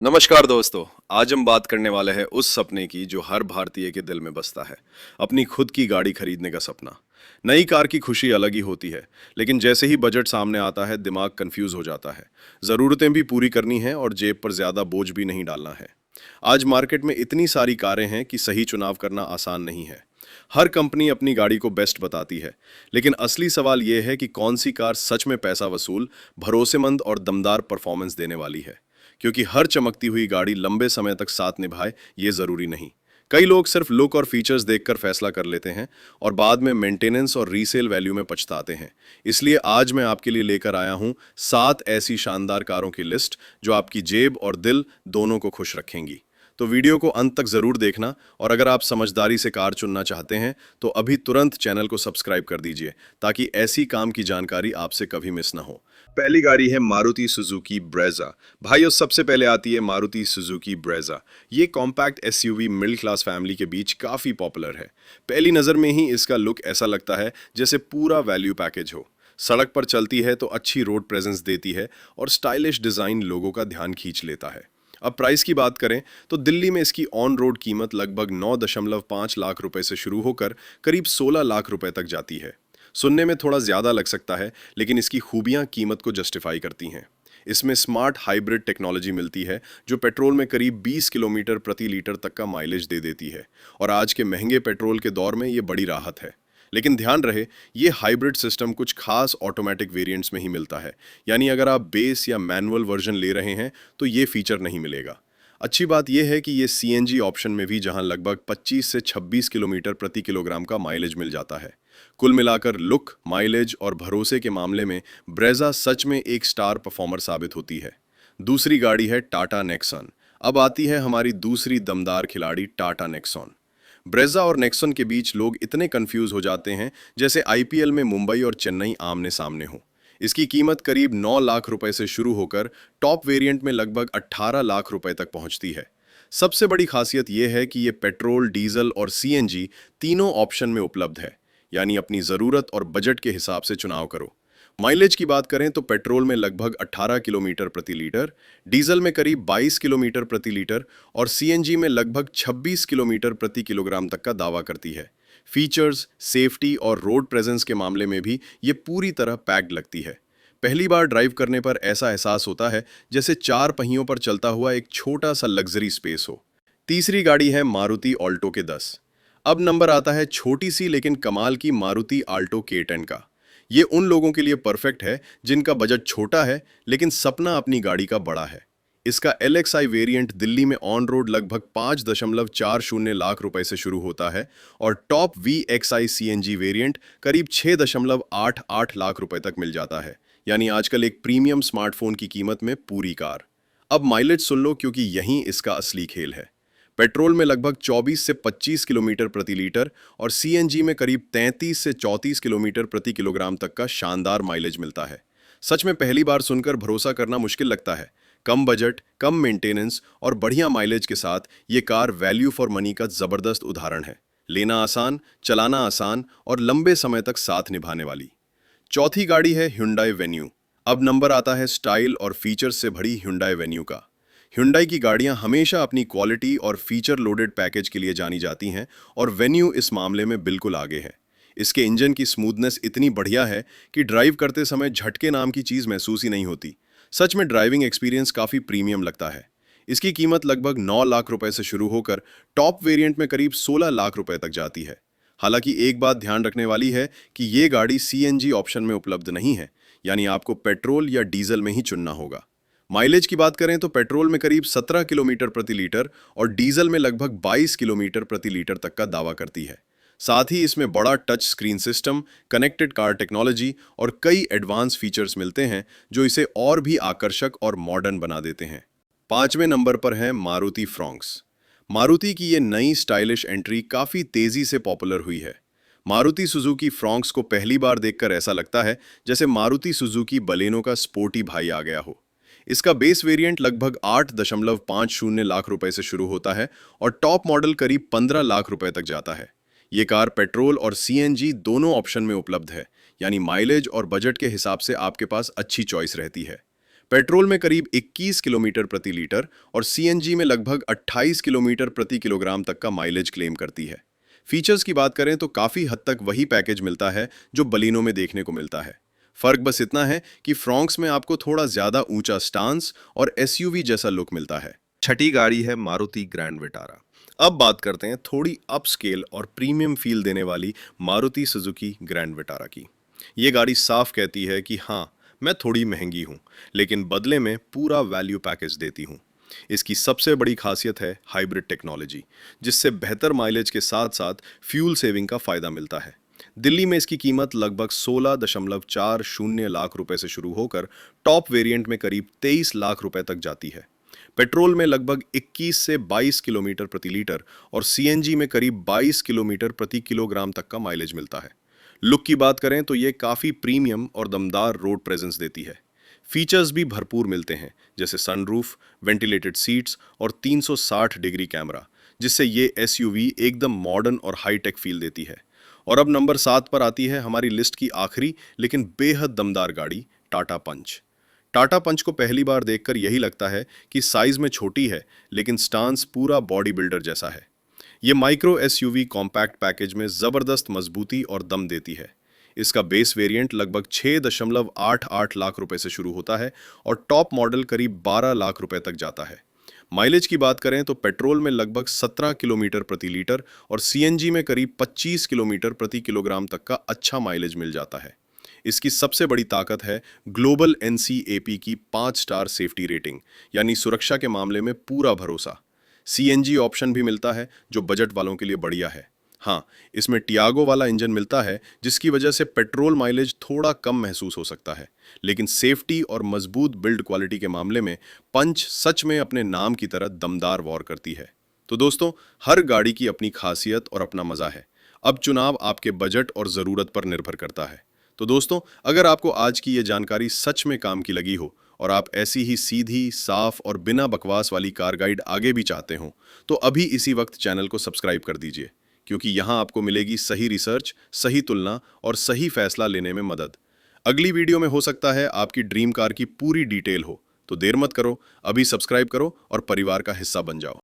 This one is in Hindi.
नमस्कार दोस्तों। आज हम बात करने वाले हैं उस सपने की जो हर भारतीय के दिल में बसता है। अपनी खुद की गाड़ी खरीदने का सपना। नई कार की खुशी अलग ही होती है, लेकिन जैसे ही बजट सामने आता है दिमाग कंफ्यूज हो जाता है। ज़रूरतें भी पूरी करनी है और जेब पर ज़्यादा बोझ भी नहीं डालना है। आज मार्केट में इतनी सारी कारें हैं कि सही चुनाव करना आसान नहीं है। हर कंपनी अपनी गाड़ी को बेस्ट बताती है, लेकिन असली सवाल यह है कि कौन सी कार सच में पैसा वसूल, भरोसेमंद और दमदार परफॉर्मेंस देने वाली है। क्योंकि हर चमकती हुई गाड़ी लंबे समय तक साथ निभाए ये जरूरी नहीं। कई लोग सिर्फ लुक और फीचर्स देखकर फैसला कर लेते हैं और बाद में मेंटेनेंस और रीसेल वैल्यू में पछताते हैं। इसलिए आज मैं आपके लिए लेकर आया हूं 7 ऐसी शानदार कारों की लिस्ट जो आपकी जेब और दिल दोनों को खुश रखेंगी। तो वीडियो को अंत तक जरूर देखना, और अगर आप समझदारी से कार चुनना चाहते हैं तो अभी तुरंत चैनल को सब्सक्राइब कर दीजिए ताकि ऐसी काम की जानकारी आपसे कभी मिस ना हो। पहली गाड़ी है मारुति सुजुकी ब्रेजा। भाइयों, सबसे पहले आती है मारुति सुजुकी ब्रेजा। ये compact SUV middle class family के बीच काफी पॉपुलर है। पहली नजर में ही इसका लुक ऐसा लगता है जैसे पूरा वैल्यू पैकेज हो। सड़क पर चलती है तो अच्छी रोड प्रेजेंस देती है और स्टाइलिश डिजाइन लोगों का ध्यान खींच लेता है। अब प्राइस की बात करें तो दिल्ली में इसकी ऑन रोड कीमत लगभग 9.5 लाख रुपए से शुरू होकर करीब 16 लाख रुपए तक जाती है। सुनने में थोड़ा ज्यादा लग सकता है, लेकिन इसकी खूबियां कीमत को जस्टिफाई करती हैं। इसमें स्मार्ट हाइब्रिड टेक्नोलॉजी मिलती है जो पेट्रोल में करीब 20 किलोमीटर प्रति लीटर तक का माइलेज दे देती है, और आज के महंगे पेट्रोल के दौर में ये बड़ी राहत है। लेकिन ध्यान रहे, ये हाइब्रिड सिस्टम कुछ खास ऑटोमेटिक वेरिएंट्स में ही मिलता है, यानी अगर आप बेस या मैनुअल वर्जन ले रहे हैं तो ये फीचर नहीं मिलेगा। अच्छी बात यह है कि ये सीएनजी ऑप्शन में भी, जहां लगभग 25 से 26 किलोमीटर प्रति किलोग्राम का माइलेज मिल जाता है। कुल मिलाकर लुक, माइलेज और भरोसे के मामले में ब्रेजा सच में एक स्टार परफॉर्मर साबित होती है। दूसरी गाड़ी है टाटा नेक्सॉन। अब आती है हमारी दूसरी दमदार खिलाड़ी टाटा नेक्सॉन। ब्रेजा और नेक्सॉन के बीच लोग इतने कंफ्यूज हो जाते हैं जैसे आईपीएल में मुंबई और चेन्नई आमने सामने हो। इसकी कीमत करीब 9 लाख रुपए से शुरू होकर टॉप वेरिएंट में लगभग 18 लाख रुपए तक पहुंचती है। सबसे बड़ी खासियत यह है कि ये पेट्रोल, डीजल और सीएनजी तीनों ऑप्शन में उपलब्ध है, यानी अपनी ज़रूरत और बजट के हिसाब से चुनाव करो। माइलेज की बात करें तो पेट्रोल में लगभग 18 किलोमीटर प्रति लीटर, डीजल में करीब 22 किलोमीटर प्रति लीटर और सीएनजी में लगभग 26 किलोमीटर प्रति किलोग्राम तक का दावा करती है। फीचर्स, सेफ्टी और रोड प्रेजेंस के मामले में भी ये पूरी तरह पैक्ड लगती है। पहली बार ड्राइव करने पर ऐसा एहसास होता है जैसे 4 पहियों पर चलता हुआ एक छोटा सा लग्जरी स्पेस हो। तीसरी गाड़ी है मारुति ऑल्टो के 10। अब नंबर आता है छोटी सी लेकिन कमाल की मारुति आल्टो K10 का। ये उन लोगों के लिए परफेक्ट है जिनका बजट छोटा है लेकिन सपना अपनी गाड़ी का बड़ा है। इसका LXI वेरिएंट दिल्ली में ऑन रोड लगभग 5.40 लाख रुपए से शुरू होता है और टॉप VXI CNG वेरिएंट करीब 6.88 लाख रुपए तक मिल जाता है, यानी आजकल एक प्रीमियम स्मार्टफोन की कीमत में पूरी कार। अब माइलेज सुन लो, क्योंकि यहीं इसका असली खेल है। पेट्रोल में लगभग 24 से 25 किलोमीटर प्रति लीटर और सीएनजी में करीब 33 से 34 किलोमीटर प्रति किलोग्राम तक का शानदार माइलेज मिलता है। सच में पहली बार सुनकर भरोसा करना मुश्किल लगता है। कम बजट, कम मेंटेनेंस और बढ़िया माइलेज के साथ ये कार वैल्यू फॉर मनी का जबरदस्त उदाहरण है। लेना आसान, चलाना आसान और लंबे समय तक साथ निभाने वाली। चौथी गाड़ी है Hyundai वेन्यू। अब नंबर आता है स्टाइल और फीचर्स से भरी Hyundai वेन्यू का। Hyundai की गाड़ियां हमेशा अपनी क्वालिटी और फीचर लोडेड पैकेज के लिए जानी जाती हैं, और वेन्यू इस मामले में बिल्कुल आगे है। इसके इंजन की स्मूथनेस इतनी बढ़िया है कि ड्राइव करते समय झटके नाम की चीज़ महसूस ही नहीं होती। सच में ड्राइविंग एक्सपीरियंस काफ़ी प्रीमियम लगता है। इसकी कीमत लगभग 9 लाख रुपए से शुरू होकर टॉप वेरिएंट में करीब 16 लाख रुपए तक जाती है। हालांकि एक बात ध्यान रखने वाली है कि ये गाड़ी सीएनजी ऑप्शन में उपलब्ध नहीं है, यानी आपको पेट्रोल या डीजल में ही चुनना होगा। माइलेज की बात करें तो पेट्रोल में करीब 17 किलोमीटर प्रति लीटर और डीजल में लगभग 22 किलोमीटर प्रति लीटर तक का दावा करती है। साथ ही इसमें बड़ा touch screen system, connected car technology और कई एडवांस फीचर्स मिलते हैं जो इसे और भी आकर्षक और मॉडर्न बना देते हैं। 5वें नंबर पर है मारुति फ्रॉन्क्स। मारुति की ये नई स्टाइलिश एंट्री काफ़ी तेज़ी से पॉपुलर हुई है। मारुति सुजुकी फ्रॉन्क्स को पहली बार देखकर ऐसा लगता है जैसे मारुति सुजुकी बलेनो का स्पोर्टी भाई आ गया हो। इसका बेस वेरिएंट लगभग 8.50 लाख रुपए से शुरू होता है और टॉप मॉडल करीब 15 लाख रुपए तक जाता है। ये कार पेट्रोल और सीएनजी दोनों ऑप्शन में उपलब्ध है, यानी माइलेज और बजट के हिसाब से आपके पास अच्छी चॉइस रहती है। पेट्रोल में करीब 21 किलोमीटर प्रति लीटर और सीएनजी में लगभग 28 किलोमीटर प्रति किलोग्राम तक का माइलेज क्लेम करती है। फीचर्स की बात करें तो काफ़ी हद तक वही पैकेज मिलता है जो बलिनो में देखने को मिलता है। फर्क बस इतना है कि फ्रॉन्क्स में आपको थोड़ा ज़्यादा ऊंचा स्टांस और एसयूवी जैसा लुक मिलता है। छठी गाड़ी है मारुति ग्रैंड विटारा। अब बात करते हैं थोड़ी अपस्केल और प्रीमियम फील देने वाली मारुति सुजुकी ग्रैंड विटारा की। ये गाड़ी साफ कहती है कि हाँ, मैं थोड़ी महंगी हूँ, लेकिन बदले में पूरा वैल्यू पैकेज देती हूँ। इसकी सबसे बड़ी खासियत है हाइब्रिड टेक्नोलॉजी, जिससे बेहतर माइलेज के साथ साथ फ्यूल सेविंग का फायदा मिलता है। दिल्ली में इसकी कीमत लगभग 16.40 लाख रुपए से शुरू होकर टॉप वेरिएंट में करीब 23 लाख रुपए तक जाती है। पेट्रोल में लगभग 21 से 22 किलोमीटर प्रति लीटर और सीएनजी में करीब 22 किलोमीटर प्रति किलोग्राम तक का माइलेज मिलता है। लुक की बात करें तो ये काफ़ी प्रीमियम और दमदार रोड प्रेजेंस देती है। फीचर्स भी भरपूर मिलते हैं, जैसे सनरूफ, वेंटिलेटेड सीट्स और 360 डिग्री कैमरा, जिससे ये एसयूवी एकदम मॉडर्न और हाईटेक फील देती है। और अब नंबर 7 पर आती है हमारी लिस्ट की आखिरी लेकिन बेहद दमदार गाड़ी, टाटा पंच। टाटा पंच को पहली बार देखकर यही लगता है कि साइज में छोटी है, लेकिन स्टांस पूरा बॉडी बिल्डर जैसा है। ये माइक्रो एसयूवी कॉम्पैक्ट पैकेज में ज़बरदस्त मजबूती और दम देती है। इसका बेस वेरिएंट लगभग 6.88 लाख रुपए से शुरू होता है और टॉप मॉडल करीब 12 लाख रुपए तक जाता है। माइलेज की बात करें तो पेट्रोल में लगभग 17 किलोमीटर प्रति लीटर और सीएनजी में करीब 25 किलोमीटर प्रति किलोग्राम तक का अच्छा माइलेज मिल जाता है। इसकी सबसे बड़ी ताकत है ग्लोबल एनसीएपी की 5 स्टार सेफ्टी रेटिंग, यानी सुरक्षा के मामले में पूरा भरोसा। सीएनजी ऑप्शन भी मिलता है जो बजट वालों के लिए बढ़िया है। हाँ, इसमें टियागो वाला इंजन मिलता है, जिसकी वजह से पेट्रोल माइलेज थोड़ा कम महसूस हो सकता है, लेकिन सेफ्टी और मजबूत बिल्ड क्वालिटी के मामले में पंच सच में अपने नाम की तरह दमदार वॉर करती है। तो दोस्तों, हर गाड़ी की अपनी खासियत और अपना मज़ा है। अब चुनाव आपके बजट और ज़रूरत पर निर्भर करता है। तो दोस्तों, अगर आपको आज की ये जानकारी सच में काम की लगी हो और आप ऐसी ही सीधी, साफ और बिना बकवास वाली कार गाइड आगे भी चाहते हो, तो अभी इसी वक्त चैनल को सब्सक्राइब कर दीजिए, क्योंकि यहाँ आपको मिलेगी सही रिसर्च, सही तुलना और सही फैसला लेने में मदद। अगली वीडियो में हो सकता है आपकी ड्रीम कार की पूरी डिटेल हो, तो देर मत करो, अभी सब्सक्राइब करो और परिवार का हिस्सा बन जाओ।